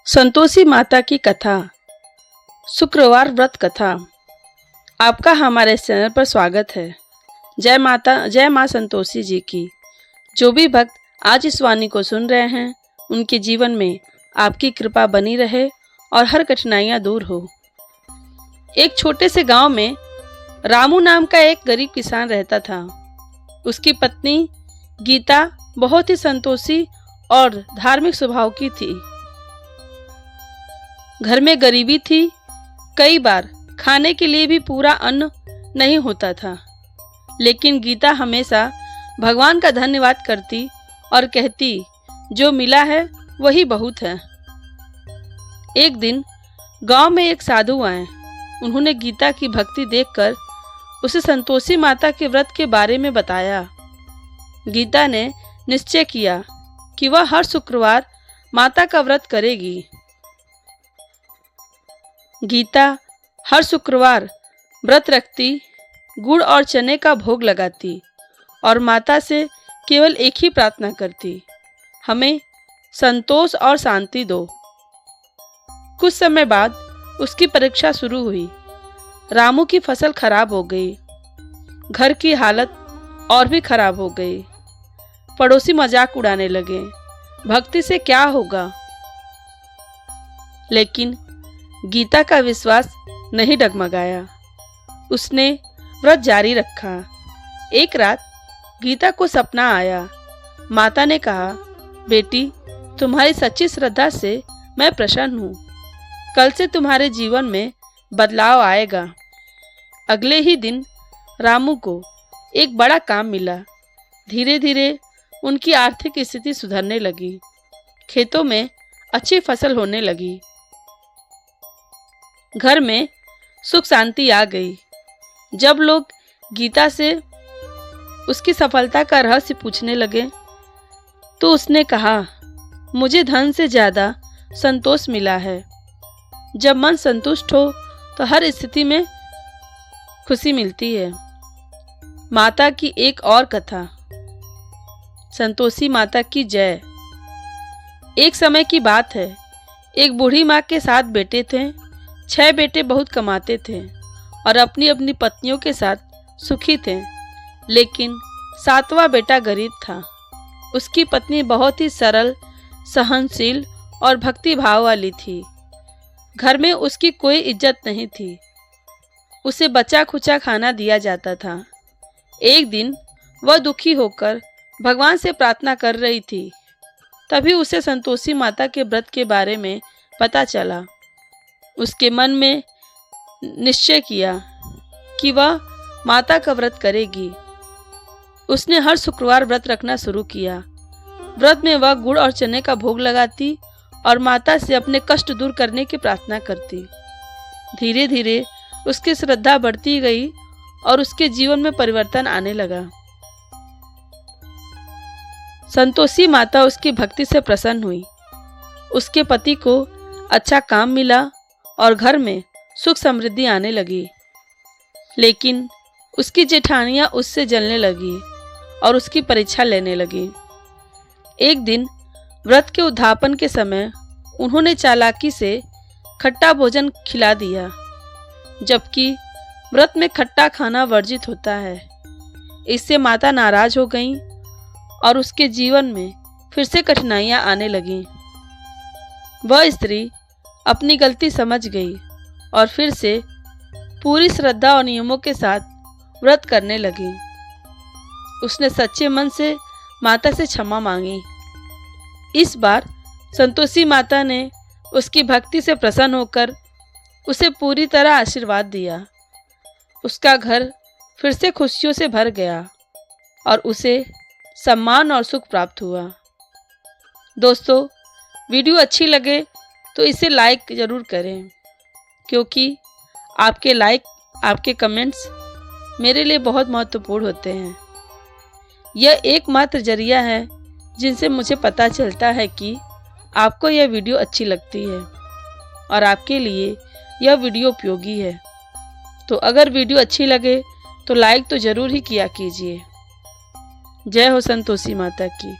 संतोषी माता की कथा, शुक्रवार व्रत कथा। आपका हमारे इस चैनल पर स्वागत है। जय माता, जय माँ संतोषी जी की। जो भी भक्त आज इस वाणी को सुन रहे हैं, उनके जीवन में आपकी कृपा बनी रहे और हर कठिनाइयाँ दूर हो। एक छोटे से गांव में रामू नाम का एक गरीब किसान रहता था। उसकी पत्नी गीता बहुत ही संतोषी और धार्मिक स्वभाव की थी। घर में गरीबी थी, कई बार खाने के लिए भी पूरा अन्न नहीं होता था, लेकिन गीता हमेशा भगवान का धन्यवाद करती और कहती, जो मिला है वही बहुत है। एक दिन गांव में एक साधु आए। उन्होंने गीता की भक्ति देखकर उसे संतोषी माता के व्रत के बारे में बताया। गीता ने निश्चय किया कि वह हर शुक्रवार माता का व्रत करेगी। गीता हर शुक्रवार व्रत रखती, गुड़ और चने का भोग लगाती और माता से केवल एक ही प्रार्थना करती, हमें संतोष और शांति दो। कुछ समय बाद उसकी परीक्षा शुरू हुई। रामू की फसल खराब हो गई, घर की हालत और भी खराब हो गई। पड़ोसी मजाक उड़ाने लगे, भक्ति से क्या होगा। लेकिन गीता का विश्वास नहीं डगमगाया। उसने व्रत जारी रखा। एक रात गीता को सपना आया। माता ने कहा, बेटी, तुम्हारी सच्ची श्रद्धा से मैं प्रसन्न हूँ। कल से तुम्हारे जीवन में बदलाव आएगा। अगले ही दिन रामू को एक बड़ा काम मिला। धीरे धीरे उनकी आर्थिक स्थिति सुधरने लगी। खेतों में अच्छी फसल होने लगी। घर में सुख शांति आ गई। जब लोग गीता से उसकी सफलता का रहस्य पूछने लगे, तो उसने कहा, मुझे धन से ज़्यादा संतोष मिला है। जब मन संतुष्ट हो तो हर स्थिति में खुशी मिलती है। माता की एक और कथा। संतोषी माता की जय। एक समय की बात है। एक बूढ़ी माँ के 7 बेटे थे। 6 बेटे बहुत कमाते थे और अपनी अपनी पत्नियों के साथ सुखी थे, लेकिन 7वां बेटा गरीब था। उसकी पत्नी बहुत ही सरल, सहनशील और भक्ति भाव वाली थी। घर में उसकी कोई इज्जत नहीं थी। उसे बचा खुचा खाना दिया जाता था। एक दिन वह दुखी होकर भगवान से प्रार्थना कर रही थी। तभी उसे संतोषी माता के व्रत के बारे में पता चला। उसके मन में निश्चय किया कि वह माता का व्रत करेगी। उसने हर शुक्रवार व्रत रखना शुरू किया। व्रत में वह गुड़ और चने का भोग लगाती और माता से अपने कष्ट दूर करने की प्रार्थना करती। धीरे धीरे उसकी श्रद्धा बढ़ती गई और उसके जीवन में परिवर्तन आने लगा। संतोषी माता उसकी भक्ति से प्रसन्न हुई। उसके पति को अच्छा काम मिला और घर में सुख समृद्धि आने लगी। लेकिन उसकी जेठानियां उससे जलने लगी और उसकी परीक्षा लेने लगी। एक दिन व्रत के उद्यापन के समय उन्होंने चालाकी से खट्टा भोजन खिला दिया, जबकि व्रत में खट्टा खाना वर्जित होता है। इससे माता नाराज हो गईं और उसके जीवन में फिर से कठिनाइयां आने लगीं। वह स्त्री अपनी गलती समझ गई और फिर से पूरी श्रद्धा और नियमों के साथ व्रत करने लगी। उसने सच्चे मन से माता से क्षमा मांगी। इस बार संतोषी माता ने उसकी भक्ति से प्रसन्न होकर उसे पूरी तरह आशीर्वाद दिया। उसका घर फिर से खुशियों से भर गया और उसे सम्मान और सुख प्राप्त हुआ। दोस्तों, वीडियो अच्छी लगे तो इसे लाइक ज़रूर करें, क्योंकि आपके लाइक, आपके कमेंट्स मेरे लिए बहुत महत्वपूर्ण होते हैं। यह एकमात्र जरिया है जिनसे मुझे पता चलता है कि आपको यह वीडियो अच्छी लगती है और आपके लिए यह वीडियो उपयोगी है। तो अगर वीडियो अच्छी लगे तो लाइक तो ज़रूर ही किया कीजिए। जय हो संतोषी माता की।